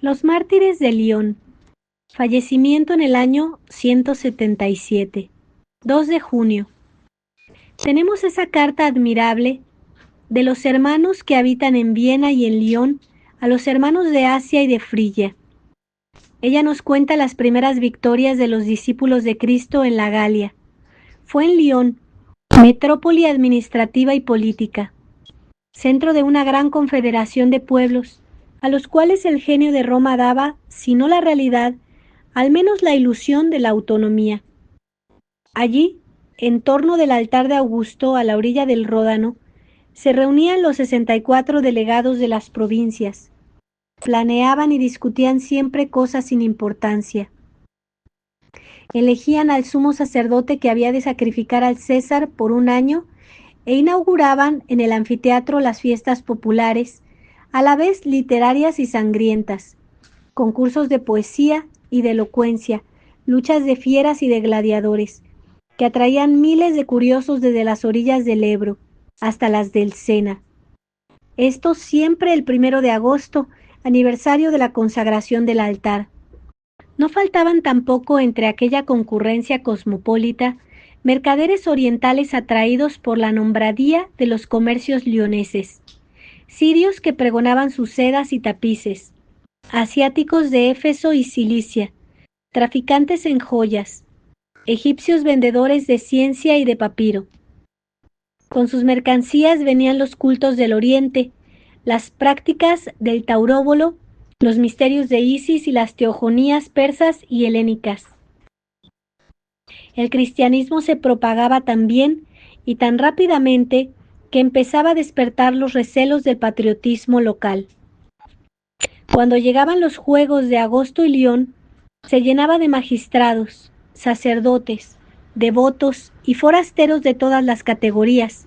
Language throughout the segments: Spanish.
Los mártires de Lyon. Fallecimiento en el año 177. 2 de junio. Tenemos esa carta admirable de los hermanos que habitan en Viena y en Lyon a los hermanos de Asia y de Frigia. Ella nos cuenta las primeras victorias de los discípulos de Cristo en la Galia. Fue en Lyon, metrópoli administrativa y política, centro de una gran confederación de pueblos, a los cuales el genio de Roma daba, si no la realidad, al menos la ilusión de la autonomía. Allí, en torno del altar de Augusto, a la orilla del Ródano, se reunían los 64 delegados de las provincias. Planeaban y discutían siempre cosas sin importancia. Elegían al sumo sacerdote que había de sacrificar al César por un año e inauguraban en el anfiteatro las fiestas populares, a la vez literarias y sangrientas, concursos de poesía y de elocuencia, luchas de fieras y de gladiadores, que atraían miles de curiosos desde las orillas del Ebro hasta las del Sena. Esto siempre el 1 de agosto, aniversario de la consagración del altar. No faltaban tampoco entre aquella concurrencia cosmopolita mercaderes orientales atraídos por la nombradía de los comercios lioneses, sirios que pregonaban sus sedas y tapices, asiáticos de Éfeso y Cilicia, traficantes en joyas, egipcios vendedores de ciencia y de papiro. Con sus mercancías venían los cultos del Oriente, las prácticas del tauróbolo, los misterios de Isis y las teogonías persas y helénicas. El cristianismo se propagaba tan bien y tan rápidamente que empezaba a despertar los recelos del patriotismo local. Cuando llegaban los Juegos de Agosto y Lyon, se llenaba de magistrados, sacerdotes, devotos y forasteros de todas las categorías.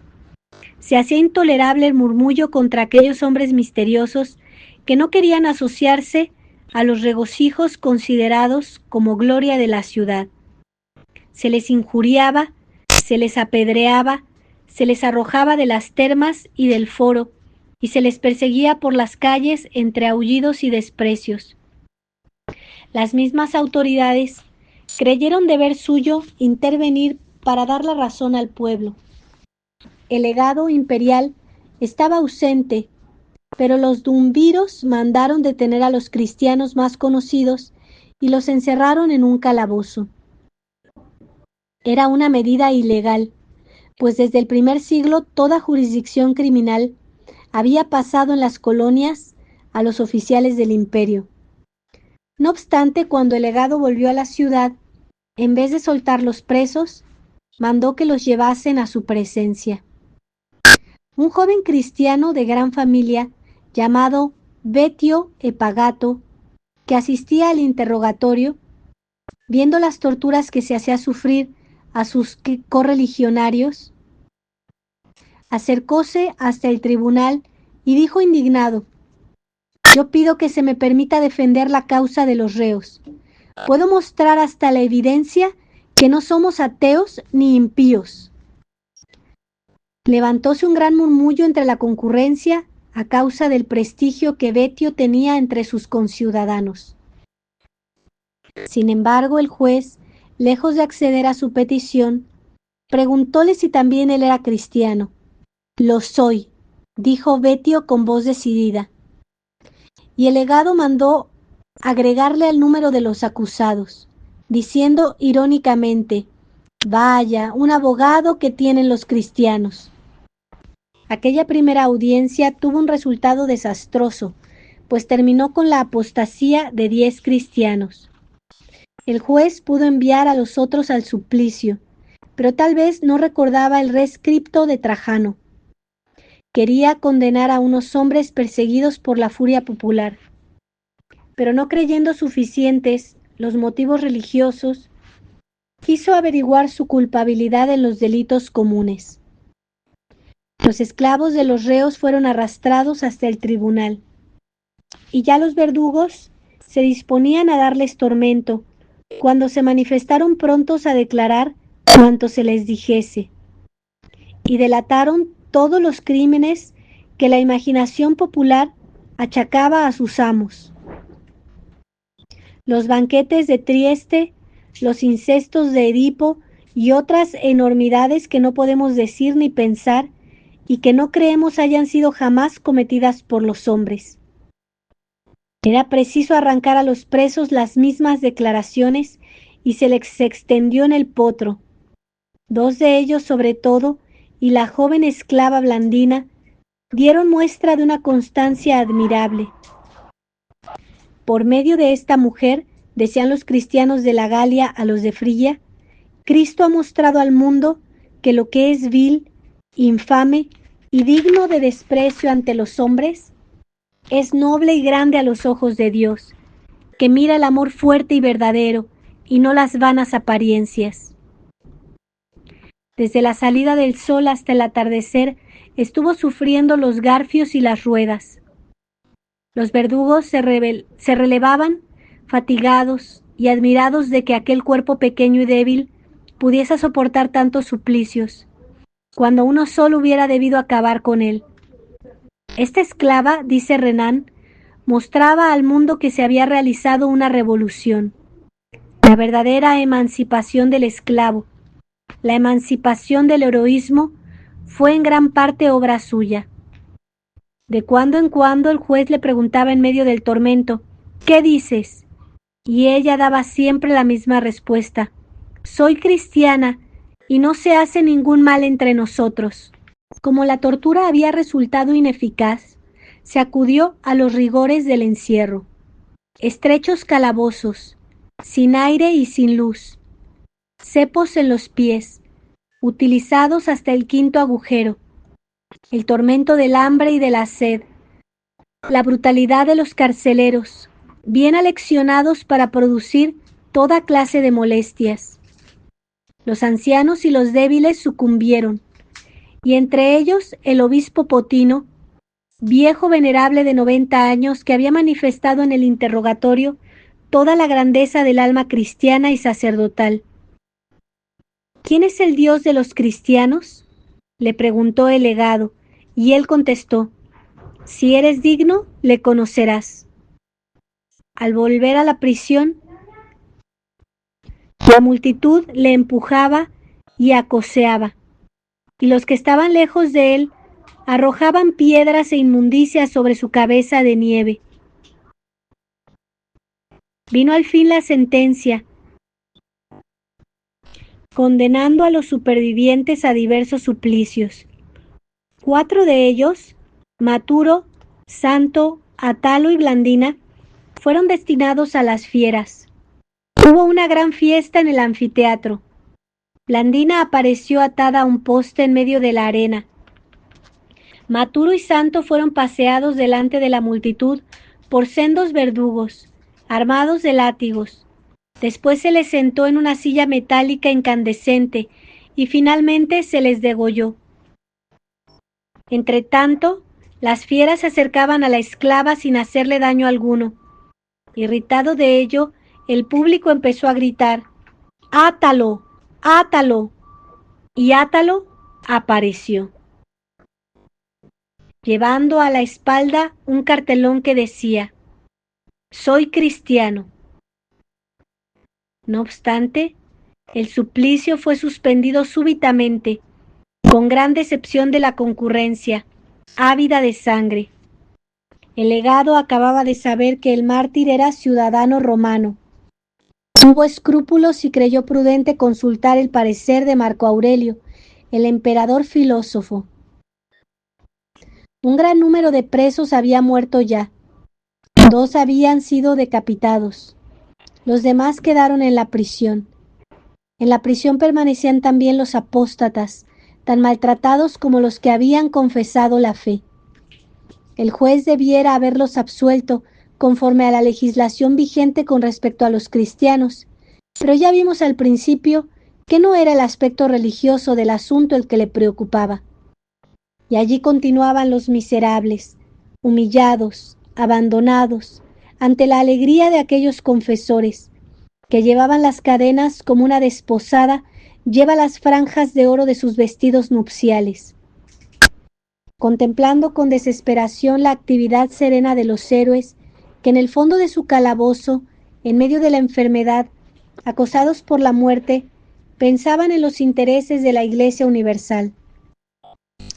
Se hacía intolerable el murmullo contra aquellos hombres misteriosos que no querían asociarse a los regocijos considerados como gloria de la ciudad. Se les injuriaba, se les apedreaba, se les arrojaba de las termas y del foro, y se les perseguía por las calles entre aullidos y desprecios. Las mismas autoridades creyeron deber suyo intervenir para dar la razón al pueblo. El legado imperial estaba ausente, pero los dumviros mandaron detener a los cristianos más conocidos y los encerraron en un calabozo. Era una medida ilegal, pues desde el primer siglo toda jurisdicción criminal había pasado en las colonias a los oficiales del imperio. No obstante, cuando el legado volvió a la ciudad, en vez de soltar los presos, mandó que los llevasen a su presencia. Un joven cristiano de gran familia, llamado Vetio Epagato, que asistía al interrogatorio, viendo las torturas que se hacía sufrir a sus correligionarios, acercóse hasta el tribunal y dijo indignado: «Yo pido que se me permita defender la causa de los reos. Puedo mostrar hasta la evidencia que no somos ateos ni impíos». Levantóse un gran murmullo entre la concurrencia a causa del prestigio que Vetio tenía entre sus conciudadanos. Sin embargo, el juez, lejos de acceder a su petición, preguntóle si también él era cristiano. «Lo soy», dijo Vetio con voz decidida. Y el legado mandó agregarle al número de los acusados, diciendo irónicamente: «Vaya, un abogado que tienen los cristianos». Aquella primera audiencia tuvo un resultado desastroso, pues terminó con la apostasía de 10 cristianos. El juez pudo enviar a los otros al suplicio, pero tal vez no recordaba el rescripto de Trajano. Quería condenar a unos hombres perseguidos por la furia popular, pero no creyendo suficientes los motivos religiosos, quiso averiguar su culpabilidad en los delitos comunes. Los esclavos de los reos fueron arrastrados hasta el tribunal, y ya los verdugos se disponían a darles tormento, cuando se manifestaron prontos a declarar cuanto se les dijese, y delataron todos los crímenes que la imaginación popular achacaba a sus amos. Los banquetes de Trieste, los incestos de Edipo y otras enormidades que no podemos decir ni pensar y que no creemos hayan sido jamás cometidas por los hombres. Era preciso arrancar a los presos las mismas declaraciones y se les extendió en el potro. 2 de ellos, sobre todo, y la joven esclava Blandina, dieron muestra de una constancia admirable. Por medio de esta mujer, decían los cristianos de la Galia a los de Frigia, Cristo ha mostrado al mundo que lo que es vil, infame y digno de desprecio ante los hombres es noble y grande a los ojos de Dios, que mira el amor fuerte y verdadero y no las vanas apariencias. Desde la salida del sol hasta el atardecer estuvo sufriendo los garfios y las ruedas. Los verdugos se relevaban, fatigados y admirados de que aquel cuerpo pequeño y débil pudiese soportar tantos suplicios, cuando uno solo hubiera debido acabar con él. Esta esclava, dice Renan, mostraba al mundo que se había realizado una revolución, la verdadera emancipación del esclavo. La emancipación del heroísmo fue en gran parte obra suya. De cuando en cuando el juez le preguntaba en medio del tormento, ¿qué dices? Y ella daba siempre la misma respuesta, soy cristiana y no se hace ningún mal entre nosotros. Como la tortura había resultado ineficaz, se acudió a los rigores del encierro. Estrechos calabozos, sin aire y sin luz, cepos en los pies, utilizados hasta el 5.º agujero, el tormento del hambre y de la sed, la brutalidad de los carceleros, bien aleccionados para producir toda clase de molestias. Los ancianos y los débiles sucumbieron, y entre ellos el obispo Potino, viejo venerable de 90 años que había manifestado en el interrogatorio toda la grandeza del alma cristiana y sacerdotal. ¿Quién es el Dios de los cristianos?, le preguntó el legado, y él contestó, si eres digno, le conocerás. Al volver a la prisión, la multitud le empujaba y acoseaba, y los que estaban lejos de él arrojaban piedras e inmundicias sobre su cabeza de nieve. Vino al fin la sentencia, condenando a los supervivientes a diversos suplicios. 4 de ellos, Maturo, Santo, Atalo y Blandina, fueron destinados a las fieras. Hubo una gran fiesta en el anfiteatro. Blandina apareció atada a un poste en medio de la arena. Maturo y Santo fueron paseados delante de la multitud por sendos verdugos, armados de látigos. Después se les sentó en una silla metálica incandescente y finalmente se les degolló. Entretanto, las fieras se acercaban a la esclava sin hacerle daño alguno. Irritado de ello, el público empezó a gritar, ¡átalo! ¡Átalo! Y Átalo apareció, llevando a la espalda un cartelón que decía, soy cristiano. No obstante, el suplicio fue suspendido súbitamente, con gran decepción de la concurrencia, ávida de sangre. El legado acababa de saber que el mártir era ciudadano romano. Tuvo escrúpulos y creyó prudente consultar el parecer de Marco Aurelio, el emperador filósofo. Un gran número de presos había muerto ya. 2 habían sido decapitados. Los demás quedaron en la prisión. En la prisión permanecían también los apóstatas, tan maltratados como los que habían confesado la fe. El juez debiera haberlos absuelto conforme a la legislación vigente con respecto a los cristianos, pero ya vimos al principio que no era el aspecto religioso del asunto el que le preocupaba. Y allí continuaban los miserables, humillados, abandonados, ante la alegría de aquellos confesores, que llevaban las cadenas como una desposada lleva las franjas de oro de sus vestidos nupciales. Contemplando con desesperación la actividad serena de los héroes, que en el fondo de su calabozo En medio de la enfermedad, acosados por la muerte, pensaban en los intereses de la Iglesia Universal.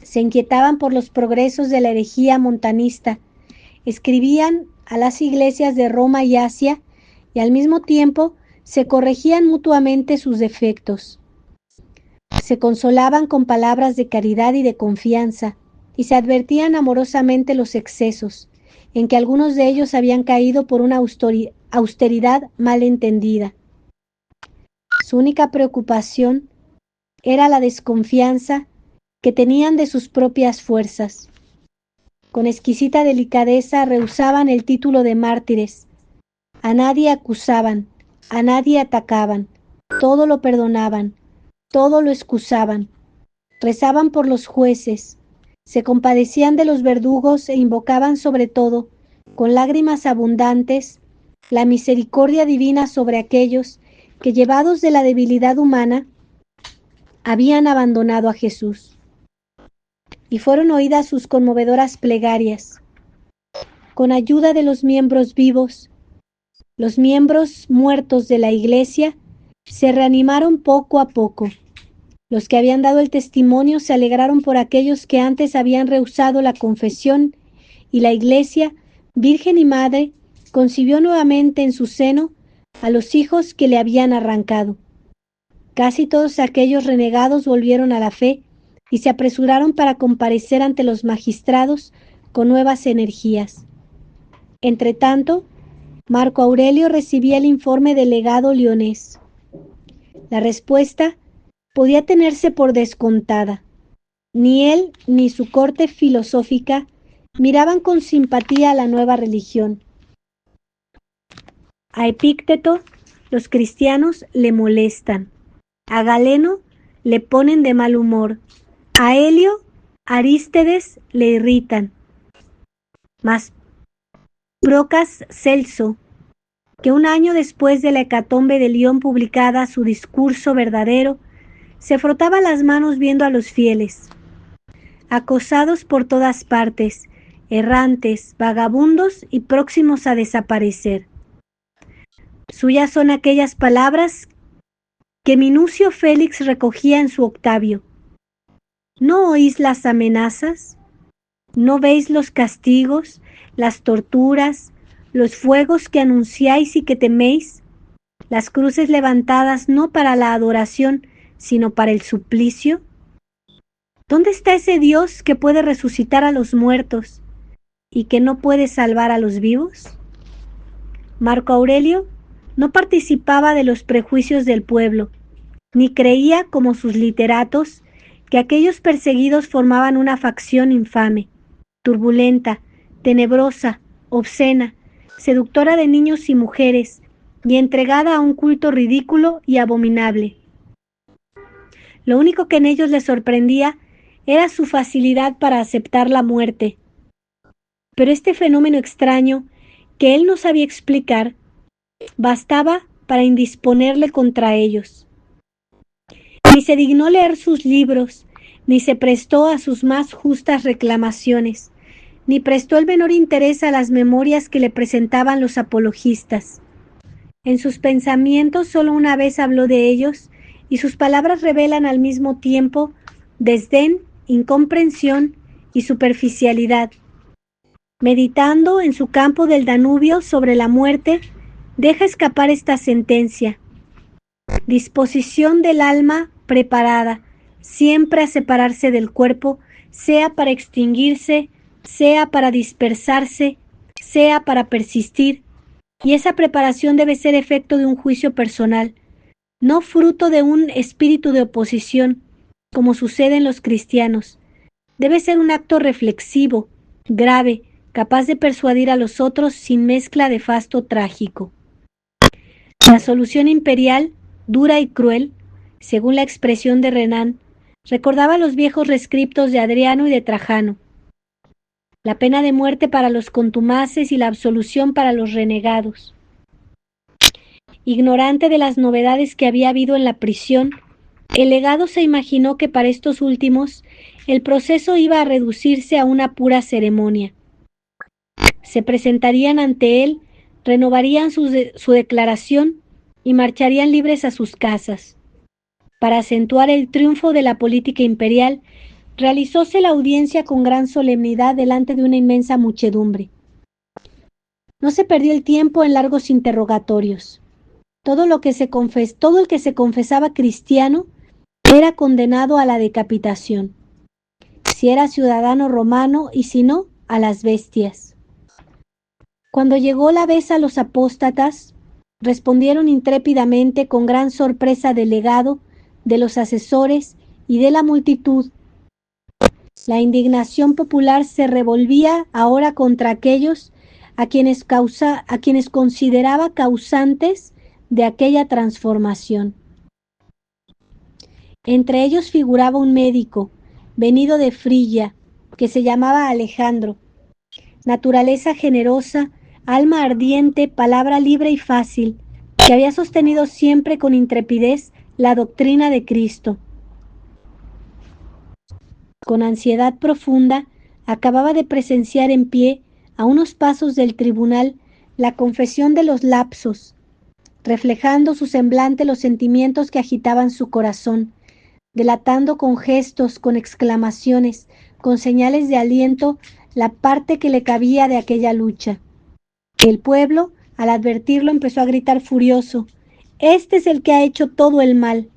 Se inquietaban por los progresos de la herejía montanista, escribían a las iglesias de Roma y Asia y al mismo tiempo se corregían mutuamente sus defectos. Se consolaban con palabras de caridad y de confianza y se advertían amorosamente los excesos, en que algunos de ellos habían caído por una austeridad mal entendida. Su única preocupación era la desconfianza que tenían de sus propias fuerzas. Con exquisita delicadeza rehusaban el título de mártires. A nadie acusaban, a nadie atacaban, todo lo perdonaban, todo lo excusaban. Rezaban por los jueces, se compadecían de los verdugos e invocaban sobre todo, con lágrimas abundantes, la misericordia divina sobre aquellos que, llevados de la debilidad humana, habían abandonado a Jesús. Y fueron oídas sus conmovedoras plegarias. Con ayuda de los miembros vivos, los miembros muertos de la Iglesia se reanimaron poco a poco. Los que habían dado el testimonio se alegraron por aquellos que antes habían rehusado la confesión, y la Iglesia, Virgen y Madre, concibió nuevamente en su seno a los hijos que le habían arrancado. Casi todos aquellos renegados volvieron a la fe y se apresuraron para comparecer ante los magistrados con nuevas energías. Entretanto, Marco Aurelio recibía el informe del legado leonés. La respuesta podía tenerse por descontada. Ni él ni su corte filosófica miraban con simpatía a la nueva religión. A Epícteto los cristianos le molestan, a Galeno le ponen de mal humor, a Helio, Arístedes le irritan. Mas Procas Celso, que un año después de la hecatombe de Lión publicada su discurso verdadero, se frotaba las manos viendo a los fieles, acosados por todas partes, errantes, vagabundos y próximos a desaparecer. Suyas son aquellas palabras que Minucio Félix recogía en su Octavio. ¿No oís las amenazas? ¿No veis los castigos, las torturas, los fuegos que anunciáis y que teméis? Las cruces levantadas no para la adoración, sino para el suplicio. ¿Dónde está ese Dios que puede resucitar a los muertos y que no puede salvar a los vivos? Marco Aurelio no participaba de los prejuicios del pueblo, ni creía, como sus literatos, que aquellos perseguidos formaban una facción infame, turbulenta, tenebrosa, obscena, seductora de niños y mujeres, y entregada a un culto ridículo y abominable. Lo único que en ellos les sorprendía era su facilidad para aceptar la muerte. Pero este fenómeno extraño, que él no sabía explicar, bastaba para indisponerle contra ellos. Ni se dignó leer sus libros, ni se prestó a sus más justas reclamaciones, ni prestó el menor interés a las memorias que le presentaban los apologistas. En sus pensamientos solo una vez habló de ellos, y sus palabras revelan al mismo tiempo desdén, incomprensión y superficialidad. Meditando en su campo del Danubio sobre la muerte, deja escapar esta sentencia: disposición del alma preparada, siempre a separarse del cuerpo, sea para extinguirse, sea para dispersarse, sea para persistir, y esa preparación debe ser efecto de un juicio personal, no fruto de un espíritu de oposición, como sucede en los cristianos. Debe ser un acto reflexivo, grave, capaz de persuadir a los otros sin mezcla de fasto trágico. La solución imperial, dura y cruel, según la expresión de Renan, recordaba los viejos rescriptos de Adriano y de Trajano. La pena de muerte para los contumaces y la absolución para los renegados. Ignorante de las novedades que había habido en la prisión, el legado se imaginó que para estos últimos el proceso iba a reducirse a una pura ceremonia. Se presentarían ante él renovarían su declaración y marcharían libres a sus casas. Para acentuar el triunfo de la política imperial, realizóse la audiencia con gran solemnidad delante de una inmensa muchedumbre. No se perdió el tiempo en largos interrogatorios. Todo el que se confesaba cristiano era condenado a la decapitación, si era ciudadano romano y si no, a las bestias. Cuando llegó la vez a los apóstatas, respondieron intrépidamente con gran sorpresa del legado, de los asesores y de la multitud. La indignación popular se revolvía ahora contra aquellos a quienes consideraba causantes de aquella transformación. Entre ellos figuraba un médico, venido de Frigia, que se llamaba Alejandro. Naturaleza generosa, alma ardiente, palabra libre y fácil, que había sostenido siempre con intrepidez la doctrina de Cristo. Con ansiedad profunda, acababa de presenciar en pie, a unos pasos del tribunal, la confesión de los lapsos, reflejando su semblante los sentimientos que agitaban su corazón, delatando con gestos, con exclamaciones, con señales de aliento, la parte que le cabía de aquella lucha. El pueblo, al advertirlo, empezó a gritar furioso: «Este es el que ha hecho todo el mal».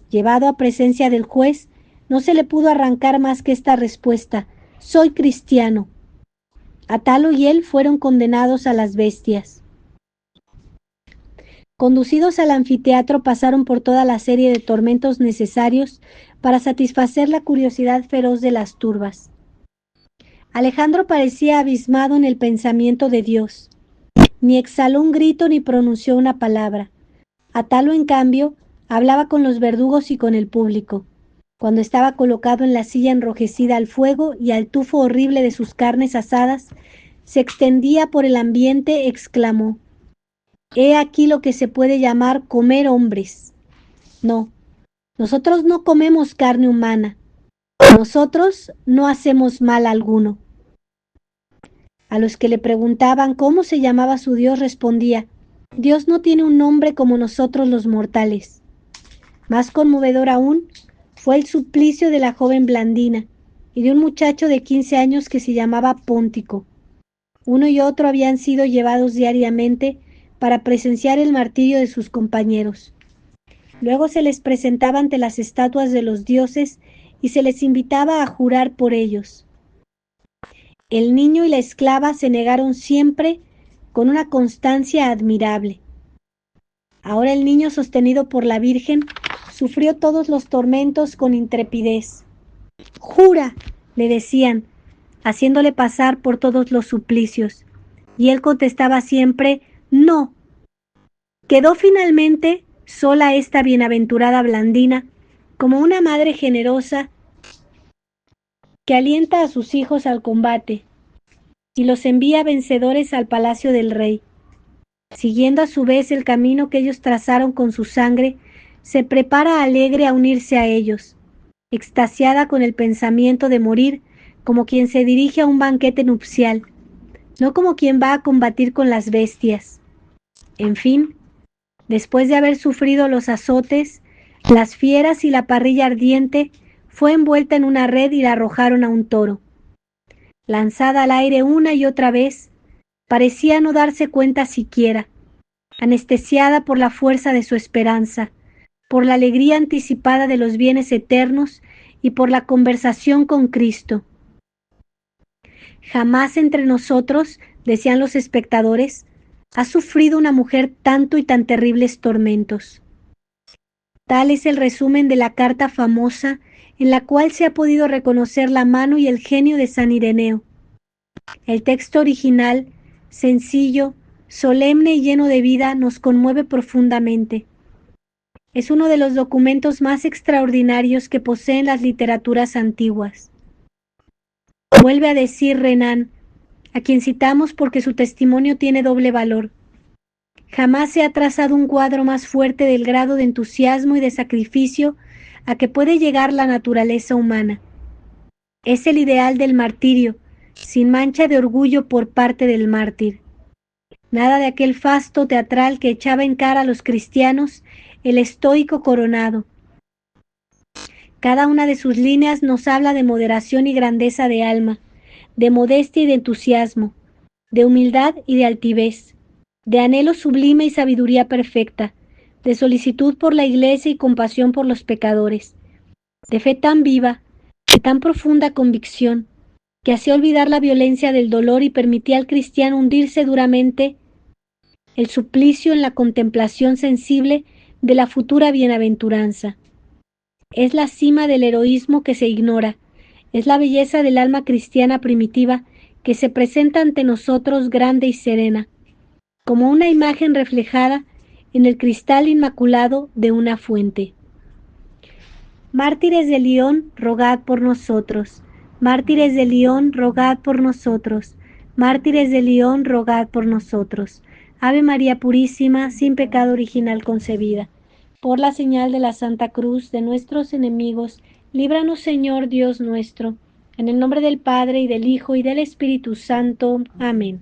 Llevado a presencia del juez, no se le pudo arrancar más que esta respuesta: «Soy cristiano». Atalo y él fueron condenados a las bestias. Conducidos al anfiteatro, pasaron por toda la serie de tormentos necesarios para satisfacer la curiosidad feroz de las turbas. Alejandro parecía abismado en el pensamiento de Dios. Ni exhaló un grito ni pronunció una palabra. Atalo, en cambio, hablaba con los verdugos y con el público. Cuando estaba colocado en la silla enrojecida al fuego y al tufo horrible de sus carnes asadas se extendía por el ambiente, exclamó: «He aquí lo que se puede llamar comer hombres. No, nosotros no comemos carne humana. Nosotros no hacemos mal alguno». A los que le preguntaban cómo se llamaba su Dios, respondía: «Dios no tiene un nombre como nosotros los mortales». Más conmovedor aún fue el suplicio de la joven Blandina y de un muchacho de 15 años que se llamaba Póntico. Uno y otro habían sido llevados diariamente para presenciar el martirio de sus compañeros. Luego se les presentaba ante las estatuas de los dioses y se les invitaba a jurar por ellos. El niño y la esclava se negaron siempre con una constancia admirable. Ahora el niño, sostenido por la Virgen, sufrió todos los tormentos con intrepidez. «Jura», le decían, haciéndole pasar por todos los suplicios, y él contestaba siempre: «No». Quedó finalmente sola esta bienaventurada Blandina, como una madre generosa que alienta a sus hijos al combate y los envía vencedores al palacio del rey. Siguiendo a su vez el camino que ellos trazaron con su sangre, se prepara alegre a unirse a ellos, extasiada con el pensamiento de morir, como quien se dirige a un banquete nupcial, no como quien va a combatir con las bestias. En fin, después de haber sufrido los azotes, las fieras y la parrilla ardiente, fue envuelta en una red y la arrojaron a un toro. Lanzada al aire una y otra vez, parecía no darse cuenta siquiera, anestesiada por la fuerza de su esperanza, por la alegría anticipada de los bienes eternos y por la conversación con Cristo. Jamás entre nosotros, decían los espectadores, ha sufrido una mujer tanto y tan terribles tormentos. Tal es el resumen de la carta famosa en la cual se ha podido reconocer la mano y el genio de San Ireneo. El texto original, sencillo, solemne y lleno de vida, nos conmueve profundamente. Es uno de los documentos más extraordinarios que poseen las literaturas antiguas. Vuelve a decir Renan, a quien citamos porque su testimonio tiene doble valor: «Jamás se ha trazado un cuadro más fuerte del grado de entusiasmo y de sacrificio a que puede llegar la naturaleza humana. Es el ideal del martirio, sin mancha de orgullo por parte del mártir. nada de aquel fasto teatral que echaba en cara a los cristianos el estoico coronado. Cada una de sus líneas nos habla de moderación y grandeza de alma, de modestia y de entusiasmo, de humildad y de altivez, de anhelo sublime y sabiduría perfecta, de solicitud por la Iglesia y compasión por los pecadores, de fe tan viva, de tan profunda convicción, que hacía olvidar la violencia del dolor y permitía al cristiano hundirse duramente el suplicio en la contemplación sensible de la futura bienaventuranza. Es la cima del heroísmo que se ignora, es la belleza del alma cristiana primitiva que se presenta ante nosotros grande y serena, como una imagen reflejada en el cristal inmaculado de una fuente. Mártires de Lyon, rogad por nosotros. Mártires de Lyon, rogad por nosotros. Mártires de Lyon, rogad por nosotros. Ave María Purísima, sin pecado original concebida. Por la señal de la Santa Cruz de nuestros enemigos, líbranos, Señor Dios nuestro. En el nombre del Padre, y del Hijo, y del Espíritu Santo. Amén.